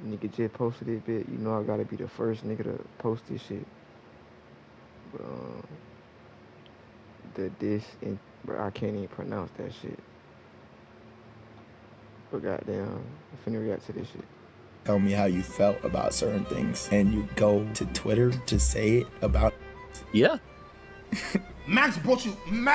Nigga just posted it, bit. You know I gotta be the first nigga to post this shit. But bro, I can't even pronounce that shit. But goddamn, I'm finna react to this shit. Tell me how you felt about certain things, and you go to Twitter to say it about. Yeah. Max brought you in.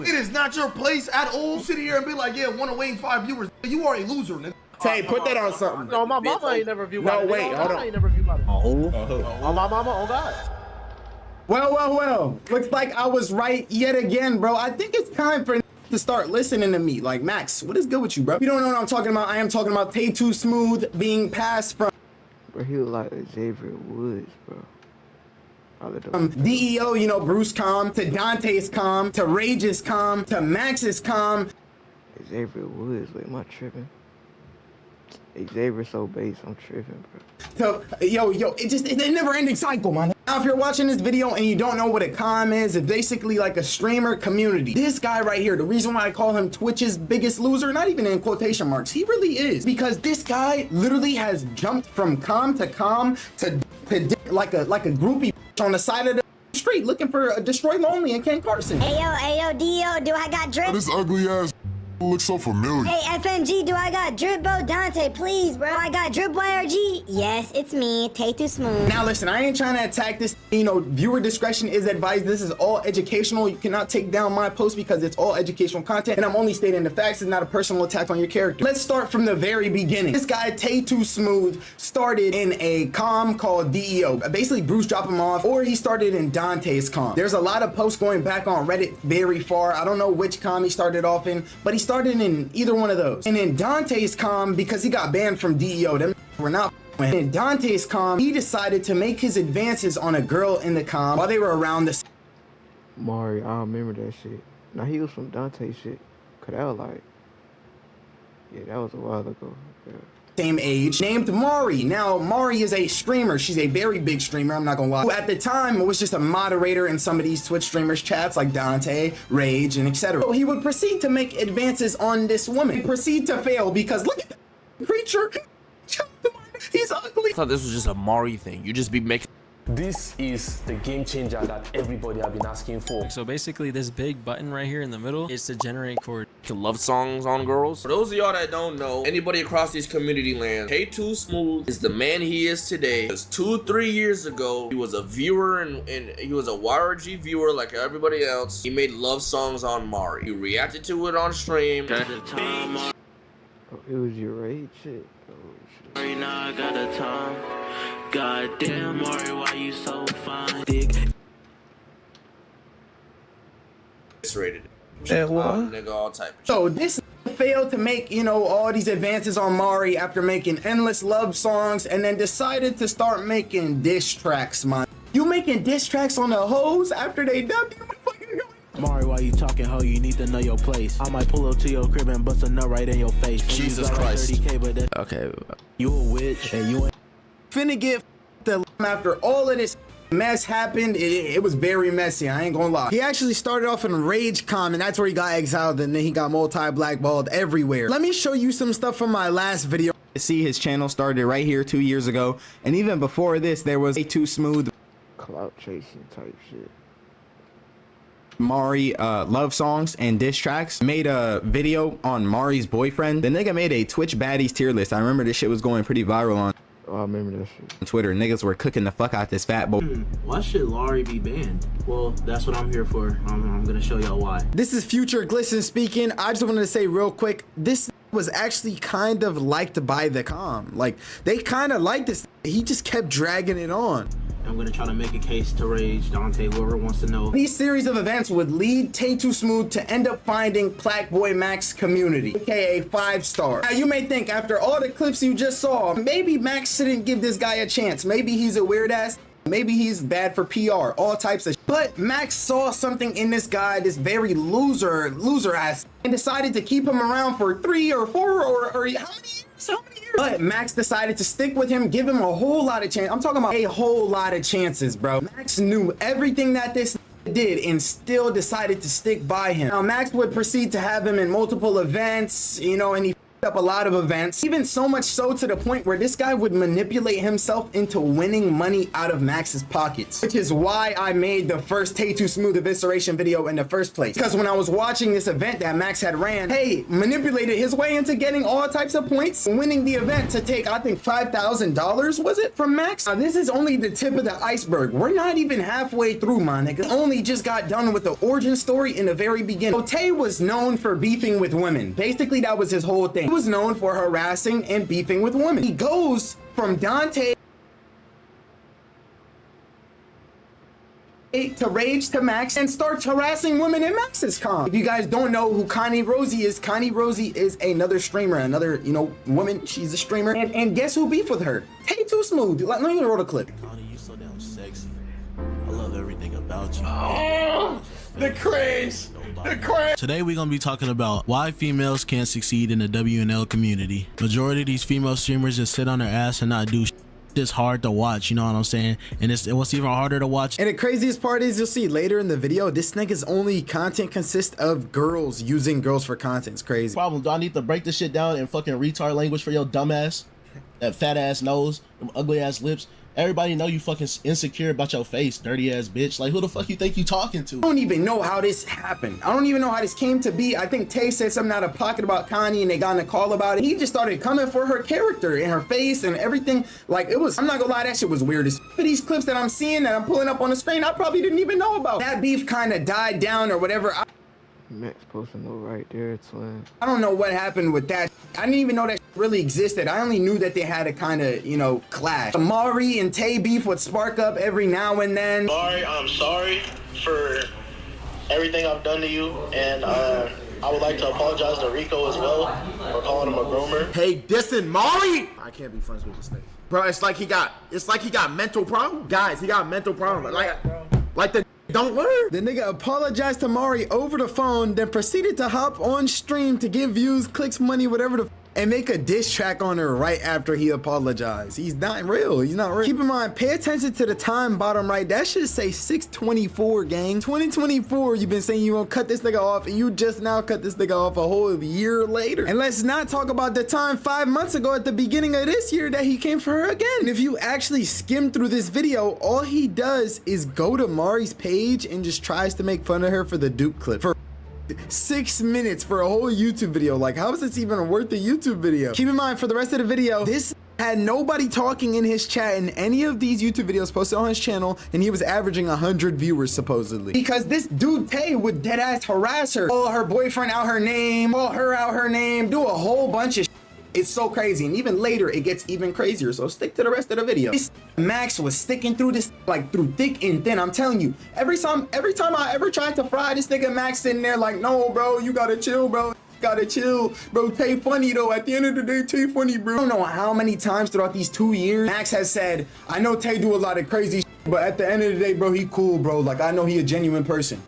It is not your place at all. Sit here and be like, yeah, wanna wait 5 viewers. You are a loser, nigga. Tay, put that on something. No, my mama ain't never viewed No, it. wait, hold on. I ain't never viewed it. Oh. On my mama, oh God. Well. Looks like I was right yet again, bro. I think it's time for to start listening to me. Like, Max, what is good with you, bro? You don't know what I'm talking about. I am talking about Tae2Smooth being passed from... Bro, he was like Xavier Woods, bro. DEO, you know, Bruce calm, to Dante's calm, to Rage's calm, to Max's calm. Xavier Woods, wait, am I tripping? Xavier so base, I'm tripping, bro. So, yo, it's a never-ending cycle, man. Now, if you're watching this video and you don't know what a comm is, it's basically like a streamer community. This guy right here, the reason why I call him Twitch's biggest loser, not even in quotation marks, he really is. Because this guy literally has jumped from comm to like a groupie on the side of the street looking for a Destroy Lonely and Ken Carson. Ayo, D.O., do I got drip? This ugly ass looks so familiar. Hey, FMG, do I got drip, bro? Dante, please, bro. I got drip YRG. Yes, it's me, Tae2Smooth. Now listen, I ain't trying to attack this. You know, viewer discretion is advised. This is all educational. You cannot take down my post because it's all educational content, and I'm only stating the facts. It's not a personal attack on your character. Let's start from the very beginning. This guy, Tae2Smooth, started in a comm called DEO. Basically, Bruce dropped him off, or he started in Dante's comm. There's a lot of posts going back on Reddit very far. I don't know which comm he started off in, but he started in either one of those. And in Dante's comm, because he got banned from DEO, them were not. In Dante's comm, he decided to make his advances on a girl in the comm while they were around the Mari, I remember that shit. Now he was from Dante shit. Cause that was like, yeah, that was a while ago. Yeah. Same age, named Mari. Now, Mari is a streamer. She's a very big streamer, I'm not gonna lie. Who at the time was just a moderator in some of these Twitch streamers' chats like Dante, Rage, and etc. So he would proceed to make advances on this woman. Proceed to fail because look at that creature. He's ugly. I thought this was just a Mari thing. You just be making. This is the game changer that everybody have been asking for. So basically this big button right here in the middle is to generate chord. Love songs on girls. For those of y'all that don't know, anybody across these community lands, Tae2Smooth is the man he is today. Because 2-3 years ago, he was a viewer and he was a YRG viewer like everybody else. He made love songs on Mari. He reacted to it on stream. Oh, it was your Rage shit. Oh, shit. Right now I got a time. Goddamn, Mari, why you so fine? Dick. It's rated. Nigga, all type of shit. So this failed to make, you know, all these advances on Mari after making endless love songs and then decided to start making diss tracks, man. You making diss tracks on the hoes after they dubbed you? Mari, why you talking, ho? You need to know your place. I might pull up to your crib and bust a nut right in your face. Jesus Christ. 30K, but that's Okay. You a witch and you ain't Finna get after all of this mess happened. It was very messy, I ain't gonna lie. He actually started off in Rage Com, and that's where he got exiled, and then he got multi-blackballed everywhere. Let me show you some stuff from my last video. See, his channel started right here 2 years ago, and even before this there was a Tae2Smooth clout chasing type shit. Mari love songs and diss tracks. Made a video on Mari's boyfriend. The nigga made a Twitch baddies tier list. I remember this shit was going pretty viral on I remember that shit. on Twitter. Niggas were cooking the fuck out this fat boy. Why should Laurie be banned? Well, that's what I'm here for. I'm gonna show y'all why. This is Future Glisten speaking. I just wanted to say real quick, this was actually kind of liked by the comm. Like, they kind of liked this. He just kept dragging it on. I'm gonna try to make a case to Rage, Dante, whoever wants to know. These series of events would lead Tae2Smooth to end up finding Plaque Boy Max community, aka 5-star. Now you may think after all the clips you just saw, maybe Max shouldn't give this guy a chance. Maybe he's a weird ass. Maybe he's bad for PR, all types of shit. But Max saw something in this guy, this very loser ass, and decided to keep him around for 3 or 4 or how many years? How many years? But Max decided to stick with him, give him a whole lot of chances. I'm talking about a whole lot of chances, bro. Max knew everything that this did and still decided to stick by him. Now Max would proceed to have him in multiple events, you know, and he up a lot of events, even so much so to the point where this guy would manipulate himself into winning money out of Max's pockets, which is why I made the first Tae2Smooth evisceration video in the first place. Because when I was watching this event that Max had ran, Tay manipulated his way into getting all types of points, winning the event to take, I think, $5,000 was it from Max? Now, this is only the tip of the iceberg. We're not even halfway through, my nigga. Only just got done with the origin story in the very beginning. So Tay was known for beefing with women. Basically, that was his whole thing. He was known for harassing and beefing with women. He goes from Dante to rage to Max and starts harassing women in Max's com. If you guys don't know who Connie Rosie is another streamer, another, woman. She's a streamer. And guess who beefed with her? Tae2Smooth. Let me roll the clip. Connie, you so damn sexy. I love everything about you. Oh, the cringe. The cringe. Today we're gonna be talking about why females can't succeed in the WNL community. Majority of these female streamers just sit on their ass and not do shit. It's hard to watch, you know what I'm saying? And what's even harder to watch. And the craziest part is, you'll see later in the video, this nigga's only content consists of girls using girls for content. It's crazy. Problem, do I need to break this shit down in fucking retard language for your dumb ass? That fat ass nose, them ugly ass lips. Everybody know you fucking insecure about your face, dirty ass bitch. Like, who the fuck you think you talking to? I don't even know how this happened. I don't even know how this came to be. I think Tay said something out of pocket about Connie and they got in a call about it. He just started coming for her character and her face and everything. Like, it was, I'm not gonna lie, that shit was weird as for these clips that I'm seeing that I'm pulling up on the screen, I probably didn't even know about. That beef kind of died down or whatever. Max posting no right there, twin. I don't know what happened with that. I didn't even know that really existed. I only knew that they had a kind of, clash. Amari and Tay beef would spark up every now and then. I'm sorry for everything I've done to you, and I would like to apologize to Rico as well for calling him a groomer. Hey, dissing Mari. I can't be friends with this nigga, bro. It's like he got mental problems, guys. He got mental problems. Like the don't learn. The nigga apologized to Mari over the phone, then proceeded to hop on stream to give views, clicks, money, whatever the and make a diss track on her right after he apologized. He's not real. He's not real. Keep in mind, pay attention to the time bottom right. That should say 624, gang. 2024, you've been saying you won't cut this nigga off, and you just now cut this nigga off a whole year later. And let's not talk about the time 5 months ago at the beginning of this year that he came for her again. And if you actually skim through this video, all he does is go to Mari's page and just tries to make fun of her for the Duke clip. For 6 minutes for a whole YouTube video. Like, how is this even worth a YouTube video? Keep in mind, for the rest of the video, this had nobody talking in his chat in any of these YouTube videos posted on his channel, and he was averaging 100 viewers supposedly. Because this dude Tay would deadass harass her, call her boyfriend out her name, call her out her name, do a whole bunch of shit. It's so crazy, and even later it gets even crazier, so stick to the rest of the video. This Max was sticking through this, like, through thick and thin. I'm telling you, every time I ever tried to fry this nigga, Max sitting there like, no bro, you gotta chill, bro. Gotta chill, bro. Tay funny though. At the end of the day, Tay funny, bro. I don't know how many times throughout these 2 years Max has said, I know Tay do a lot of crazy shit, but at the end of the day, bro, he cool, bro. Like, I know he a genuine person.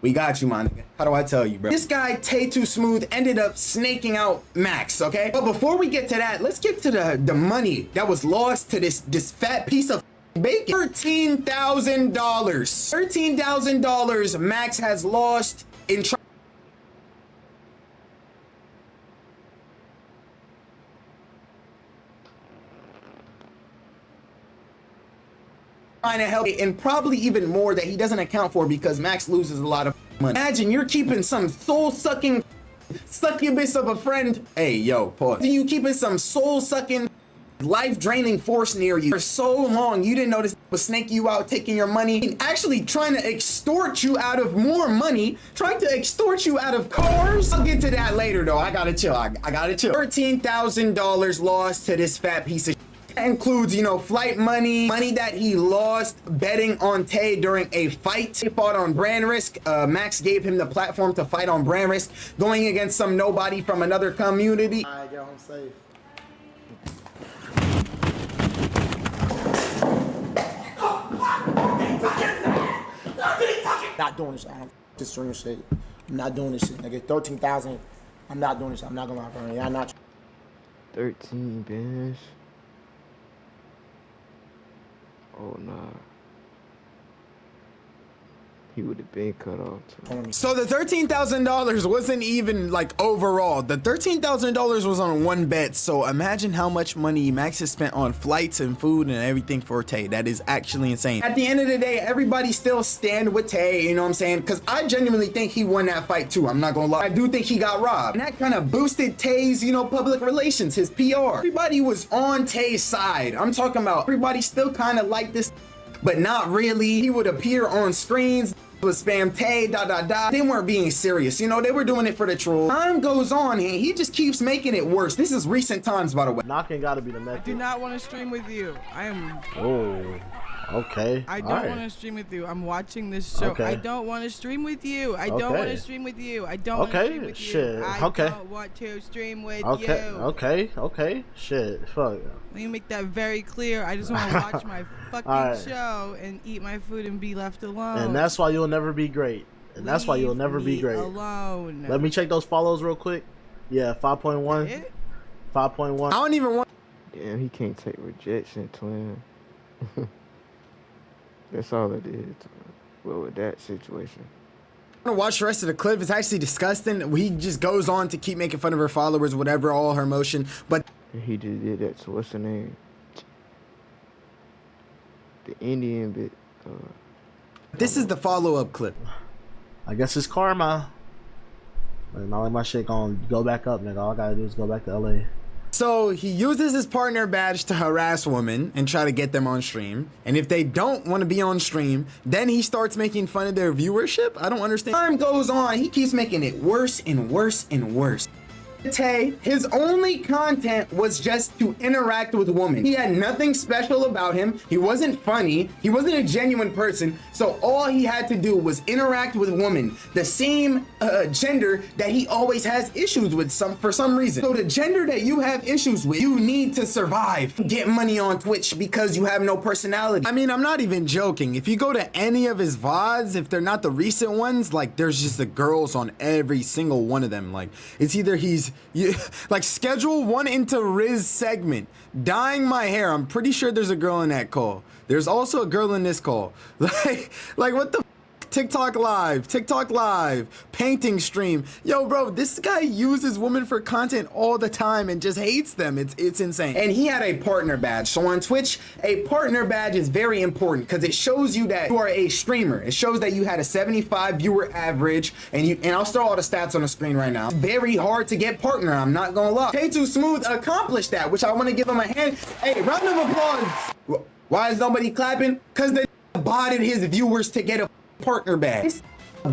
We got you, my nigga. How do I tell you, bro? This guy, Tae2Smooth, ended up snaking out Max, okay? But before we get to that, let's get to the money that was lost to this fat piece of bacon. $13,000. $13,000 Max has lost in trying to help, and probably even more that he doesn't account for because Max loses a lot of money. Imagine you're keeping some soul-sucking succubus of a friend. Hey, yo, pause. You keeping some soul-sucking, life-draining force near you for so long you didn't notice it was snaking you out, taking your money, and actually trying to extort you out of more money, trying to extort you out of cars. I'll get to that later, though. I gotta chill. I gotta chill. $13,000 lost to this fat piece of includes, flight money, money that he lost betting on Tay during a fight. He fought on brand risk. Max gave him the platform to fight on brand risk, going against some nobody from another community. All right, get home safe. Not doing this. I don't this stream shit. I'm not doing this shit, nigga. 13,000. I'm not doing this. I'm not gonna lie, bro. I'm not. 13, bitch. Oh, nah. He would have been cut off too. So the $13,000 wasn't even like overall. The $13,000 was on one bet. So imagine how much money Max has spent on flights and food and everything for Tay. That is actually insane. At the end of the day, everybody still stand with Tay, you know what I'm saying? Because I genuinely think he won that fight too. I'm not gonna lie. I do think he got robbed. And that kind of boosted Tay's, you know, public relations, his PR. Everybody was on Tay's side. I'm talking about everybody still kind of liked this, but not really. He would appear on screens, would spam Tay, They weren't being serious, you know, they were doing it for the troll. Time goes on and he just keeps making it worse. This is recent times, by the way. Knocking gotta be the method. I do not want to stream with you. I am. Oh, okay. I don't want to stream with you. I'm watching this show. Okay. I don't want to stream with you. I don't want to stream with you. I don't want to stream with shit. you. I don't want to stream with you. Okay. Shit. Fuck. Let me make that very clear. I just want to watch my fucking show and eat my food and be left alone. And that's why you'll never be great. And that's why you'll never be great. Alone. Let me check those follows real quick. Yeah, 5.1. 5.1. I don't even want. Damn, he can't take rejection, twin. That's all it is. Well, with that situation. I want to watch the rest of the clip. It's actually disgusting. He just goes on to keep making fun of her followers, whatever, all her emotion. But he just did that to what's her name? The Indian bit. This is the follow-up clip. I guess it's karma. And all my shit gonna go back up, nigga. All I gotta do is go back to LA. So he uses his partner badge to harass women and try to get them on stream. And if they don't want to be on stream, then he starts making fun of their viewership. I don't understand. Time goes on. He keeps making it worse and worse and worse. Tay, his only content was just to interact with women. He had nothing special about him. He wasn't funny. He wasn't a genuine person. So all he had to do was interact with women, the same gender that he always has issues with for some reason. So the gender that you have issues with, you need to survive. Get money on Twitch because you have no personality. I mean, I'm not even joking. If you go to any of his VODs, if they're not the recent ones, like there's just the girls on every single one of them. Like it's either like schedule one into Riz segment, dyeing my hair. I'm pretty sure there's a girl in that call. There's also a girl in this call. Like what the TikTok live, painting stream. Yo, bro, this guy uses women for content all the time and just hates them. It's insane. And he had a partner badge. So on Twitch, a partner badge is very important because it shows you that you are a streamer. It shows that you had a 75 viewer average, and I'll throw all the stats on the screen right now. It's very hard to get partner, I'm not gonna lie. Tae2Smooth accomplished that, which I want to give him a hand. Hey, round of applause. Why is nobody clapping? Because they botted his viewers to get a partner badge.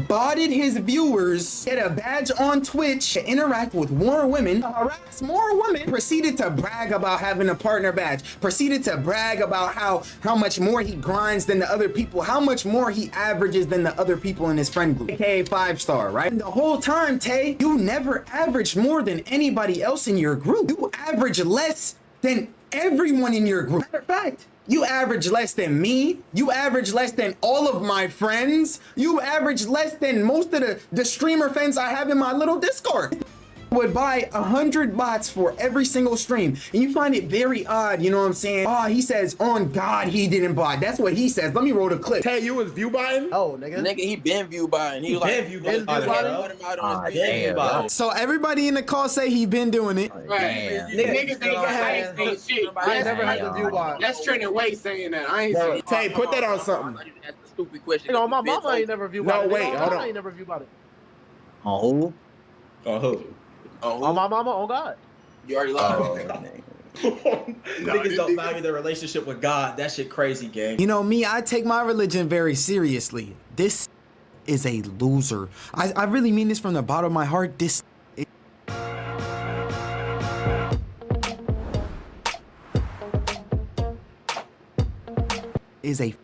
Botted his viewers, get a badge on Twitch to interact with more women, harass more women, proceeded to brag about having a partner badge, proceeded to brag about how much more he grinds than the other people, how much more he averages than the other people in his friend group, aka 5-star, right? And the whole time, Tay, you never averaged more than anybody else in your group. You average less than everyone in your group. Matter of fact, you average less than me. You average less than all of my friends. You average less than most of the streamer friends I have in my little Discord. Would buy 100 bots for every single stream, and you find it very odd, you know what I'm saying? Oh, he says, on God, he didn't bot. That's what he says. Let me roll the clip. Hey, you was view buying? Oh, nigga, he been view buying. He like view buying. So everybody in the call say he been doing it. Right. Niggas ain't shit. I never had to view buy. That's trending way saying that. I ain't saying. Tay, put that on something. That's a stupid question. You know, my mama ain't never view bought it. No, wait, hold on. I ain't never view bought it. On who? On who? On my mama, on God. You already lied. Niggas don't value their relationship with God. That shit crazy, gang. You know me, I take my religion very seriously. This is a loser. I really mean this from the bottom of my heart. This is a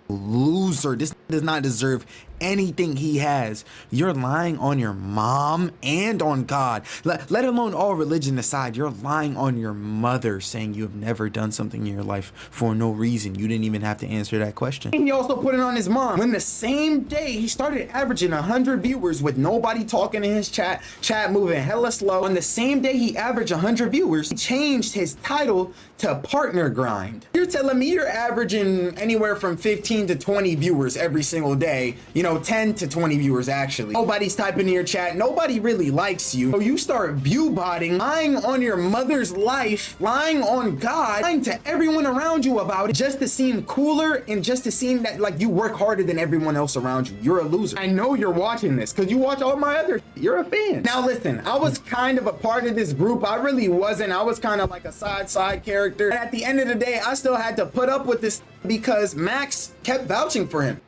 loser. This does not deserve anything he has. You're lying on your mom and on God. Let alone all religion aside, you're lying on your mother, saying you have never done something in your life for no reason. You didn't even have to answer that question. And he also put it on his mom. When the same day he started averaging 100 viewers with nobody talking in his chat moving hella slow. On the same day he averaged 100 viewers, he changed his title to partner grind. You're telling me you're averaging anywhere from 15 to 20 viewers every single day, you know, 10 to 20 viewers actually. Nobody's typing in your chat. Nobody really likes you. So you start view botting, lying on your mother's life, lying on God, lying to everyone around you about it just to seem cooler and just to seem that like you work harder than everyone else around you. You're a loser. I know you're watching this because you watch all my other. You're a fan. Now listen, I was kind of a part of this group. I really wasn't. I was kind of like a side character. And at the end of the day, I still had to put up with this because Max kept vouching for him.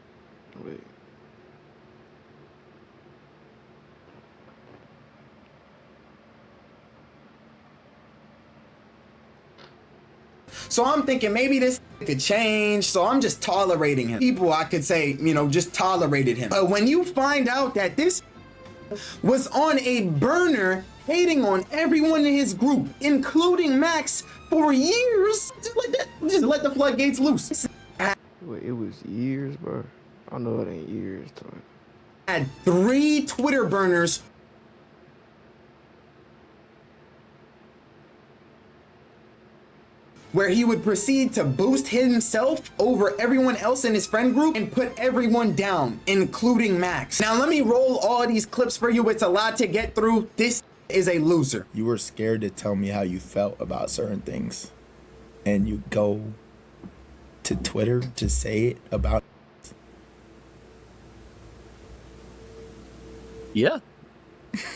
Wait. So I'm thinking maybe this could change. So I'm just tolerating him. People, I could say, just tolerated him. But when you find out that this was on a burner hating on everyone in his group, including Max, for years, just let the floodgates loose. Wait, it was years, bro. I know it ain't years, time. Had 3 Twitter burners where he would proceed to boost himself over everyone else in his friend group and put everyone down, including Max. Now let me roll all these clips for you. It's a lot to get through. This is a loser. You were scared to tell me how you felt about certain things, and you go to Twitter to say it about. Yeah.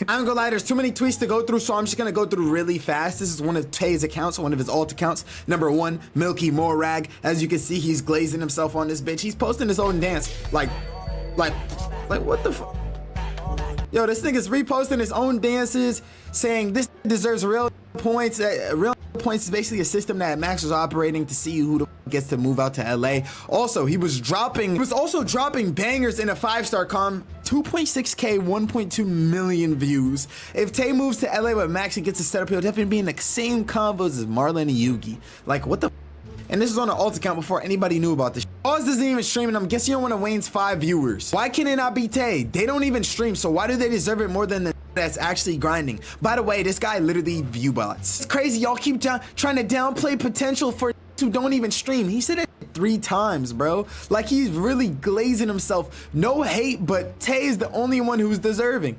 I'm gonna lie, there's too many tweets to go through, so I'm just gonna go through really fast. This is one of Tae's accounts, one of his alt accounts. Number 1, Milky Morag. As you can see, he's glazing himself on this bitch. He's posting his own dance. Like what the fuck? Yo, this nigga's reposting his own dances, saying this deserves real points. Real points is basically a system that Max was operating to see who the gets to move out to LA. Also, he was also dropping bangers in a 5-star com. 2.6k, 1.2 million views. If Tae moves to LA with Max and gets a setup, he'll definitely be in the same combos as Marlon and Yugi. Like, what the? And this was on an alt account before anybody knew about this. Oz doesn't even stream, and I'm guessing you're one of Wayne's 5 viewers. Why can it not be Tae? They don't even stream, so why do they deserve it more than the that's actually grinding? By the way, this guy literally view bots. It's crazy, y'all keep trying to downplay potential for who don't even stream. He said it 3 times, bro. Like, he's really glazing himself. No hate, but Tae is the only one who's deserving.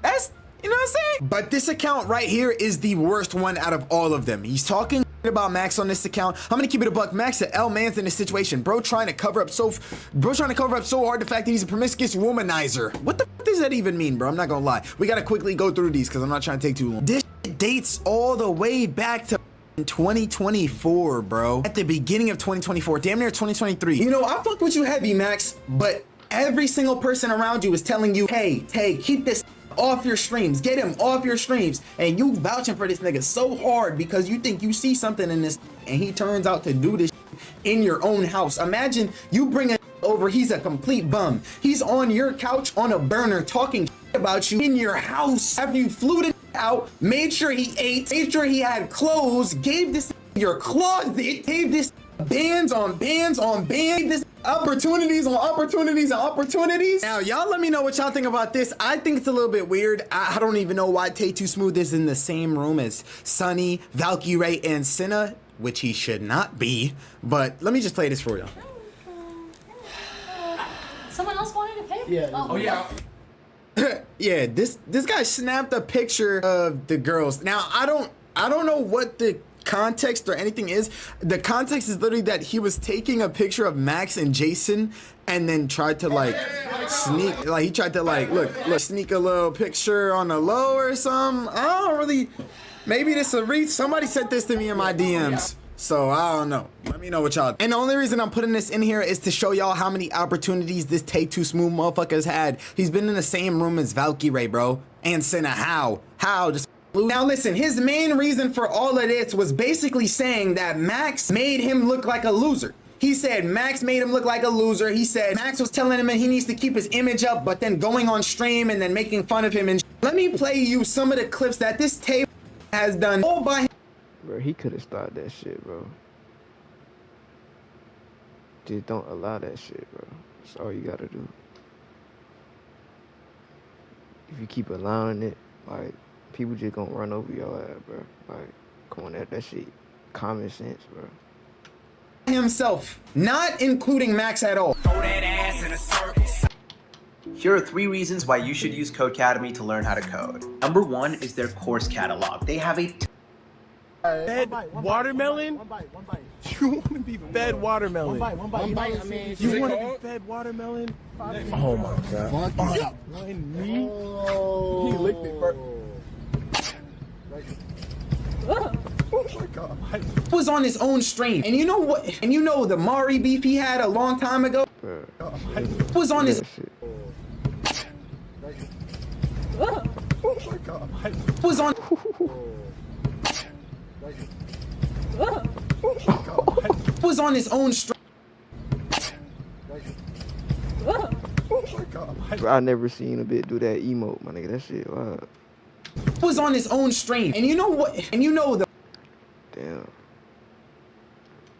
That's, you know what I'm saying? But this account right here is the worst one out of all of them. He's talking about Max on this account. I'm gonna keep it a buck. Max the L man's in this situation. Bro trying to cover up so hard the fact that he's a promiscuous womanizer. What the f does that even mean, bro? I'm not gonna lie. We gotta quickly go through these because I'm not trying to take too long. This dates all the way back to 2024, bro. At the beginning of 2024, damn near 2023. You know, I fucked with you heavy, Max, but every single person around you is telling you, hey, Tae, keep this off your streams, get him off your streams, and you vouching for this nigga so hard because you think you see something in this, and he turns out to do this in your own house. Imagine you bring a over, he's a complete bum. He's on your couch on a burner talking about you in your house after you flew the out, made sure he ate, made sure he had clothes, gave this your closet, gave this bands on bands on bands, this opportunities on opportunities and opportunities. Now, y'all let me know what y'all think about this. I think it's a little bit weird. I don't even know why Tae2Smooth is in the same room as Sunny, Valkyrie, and Senna, which he should not be. But let me just play this for y'all. Someone else wanted to pick? Yeah. Oh yeah. Yeah, this guy snapped a picture of the girls. Now, I don't know what the context or anything is. The context is literally that he was taking a picture of Max and Jason and then tried to like sneak, like he tried to like look sneak a little picture on the low or something. I don't really, maybe this a reach. Somebody sent this to me in my DMs. So I don't know. Let me know what y'all. And the only reason I'm putting this in here is to show y'all how many opportunities this Tae2Smooth motherfucker's had. He's been in the same room as Valkyrie, bro. And Senna. How? Just now listen, his main reason for all of this was basically saying that Max made him look like a loser. He said Max made him look like a loser. He said Max was telling him he needs to keep his image up, but then going on stream and then making fun of him. And let me play you some of the clips that this Tae has done all by him. Bro, he could have stopped that shit, bro. Just don't allow that shit, bro. That's all you gotta do. If you keep allowing it, like, people just gonna run over your ass, bro. Like, come on, that shit, common sense, bro. Himself, not including Max at all. Here are 3 reasons why you should use Codecademy to learn how to code. Number 1 is their course catalog. They have a Fed watermelon? You want to be fed watermelon? One bite. I mean, You want to be fed watermelon? Oh my god. One me? He licked it first. Was on his own stream, and you know what? And you know the Mari beef he had a long time ago was on his. Was on. Was on his own stream. I never seen a bit do that emote, my nigga. That shit, wow. Was on his own stream, and you know what? And you know the. Damn.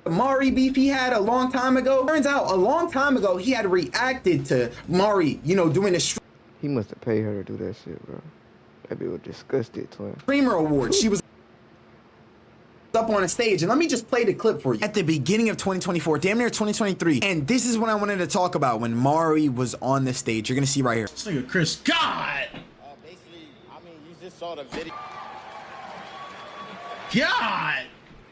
The Mari beef he had a long time ago. Turns out a long time ago he had reacted to Mari, you know, doing the He must have paid her to do that shit, bro. That bitch was disgusted, twin. streamer award. She was up on a stage, and let me just play the clip for you. At the beginning of 2024, damn near 2023, and this is what I wanted to talk about when Mari was on the stage. You're gonna see right here. This nigga Chris, God! Basically, I mean, you just saw the video. God!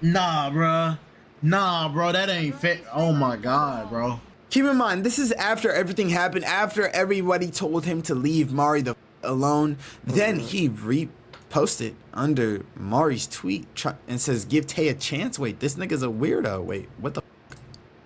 Nah, bro, that ain't fit. Oh my God, bro. Keep in mind, this is after everything happened, after everybody told him to leave Mari the alone. Then he reposted under Mari's tweet and says, "Give Tay a chance." Wait, this nigga's a weirdo. Wait, what the f?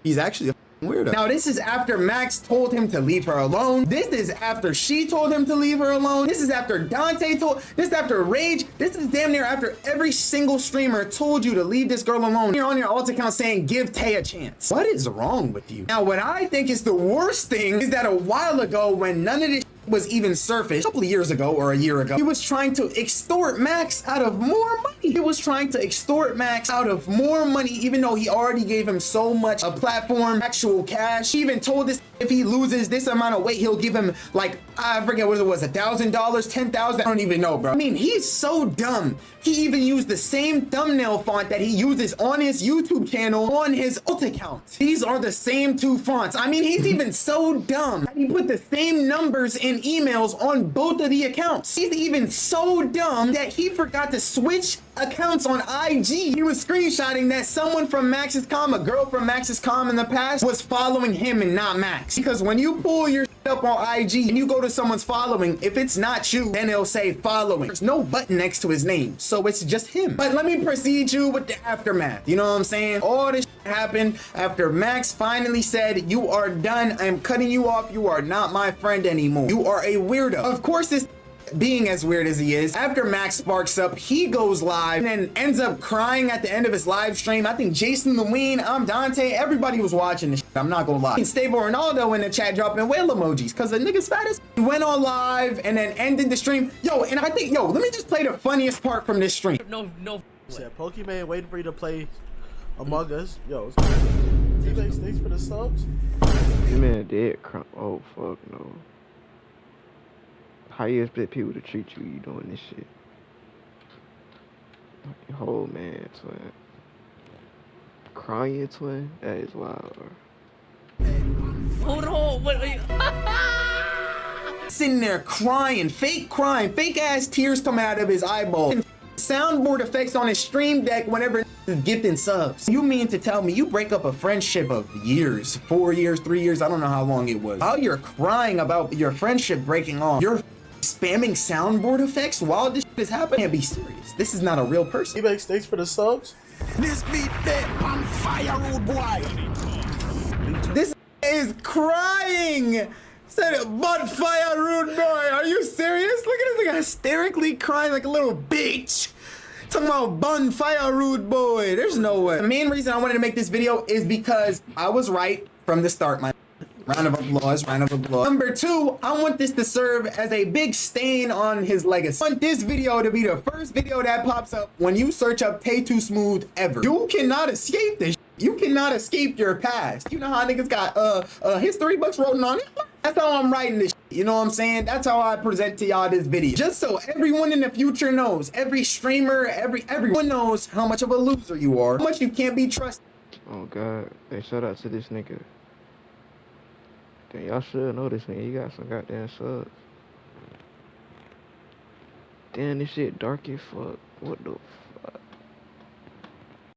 He's actually a weirdo. Now, this is after Max told him to leave her alone. This is after she told him to leave her alone. This is after Dante told. This is after Rage. This is damn near after every single streamer told you to leave this girl alone. You're on your alt account saying, "Give Tay a chance." What is wrong with you? Now, what I think is the worst thing is that a while ago, when none of this was even surfaced, a couple of years ago or a year ago, he was trying to extort Max out of more money. He was trying to extort Max out of more money, even though he already gave him so much a platform, actual cash. He even told this if he loses this amount of weight, he'll give him, like, I forget what it was, $1,000, 10,000. I don't even know, bro. I mean, he's so dumb. He even used the same thumbnail font that he uses on his YouTube channel on his alt account. These are the same 2 fonts. I mean, he's even so dumb that he put the same numbers in emails on both of the accounts. He's even so dumb that he forgot to switch accounts on IG. He was screenshotting that someone from Max's Com, a girl from Max's Com in the past, was following him and not Max. Because when you pull your up on IG and you go to someone's following, if it's not you, then it'll say following. There's no button next to his name, so it's just him. But let me proceed you with the aftermath. You know what I'm saying? All this happened after Max finally said, "You are done. I'm cutting you off. You are not my friend anymore. You are a weirdo." Of course, this being as weird as he is, after Max sparks up, he goes live and then ends up crying at the end of his live stream. I think Jason the Ween, I'm Dante, everybody was watching this shit. I'm not gonna lie. Stable Ronaldo in the chat dropping whale emojis because the nigga's fat as he went on live and then ended the stream. And I think, let me just play the funniest part from this stream. No. Said Pokemon waiting for you to play Among Us. Yo, thanks for the subs. This man dead crump. Oh, fuck no. How you expect people to treat you doing this shit? Your whole man, twin. Crying, twin? That is wild. Hold on, wait. Sitting there crying, fake ass tears coming out of his eyeballs. Soundboard effects on his stream deck whenever he's gifting subs. You mean to tell me you break up a friendship of years, 4 years, 3 years, I don't know how long it was. While you're crying about your friendship breaking off, you're spamming soundboard effects while this shit is happening? Can't be serious. This is not a real person. Thanks for the subs. This beat that on fire, rude boy. This is crying. Said it, fire, rude boy. Are you serious? Look at this guy hysterically crying like a little bitch. Talking about bonfire, rude boy. There's no way. The main reason I wanted to make this video is because I was right from the start, my round of applause, round of applause. Number 2, I want this to serve as a big stain on his legacy. I want this video to be the first video that pops up when you search up Tae2Smooth ever. You cannot escape this. You cannot escape your past. You know how niggas got history books written on it? That's how I'm writing this shit, you know what I'm saying? That's how I present to y'all this video. Just so everyone in the future knows, every streamer, everyone knows how much of a loser you are, how much you can't be trusted. Oh, God. Hey, shout out to this nigga. Damn, y'all should know this, man. You got some goddamn subs. Damn, this shit dark as fuck. What the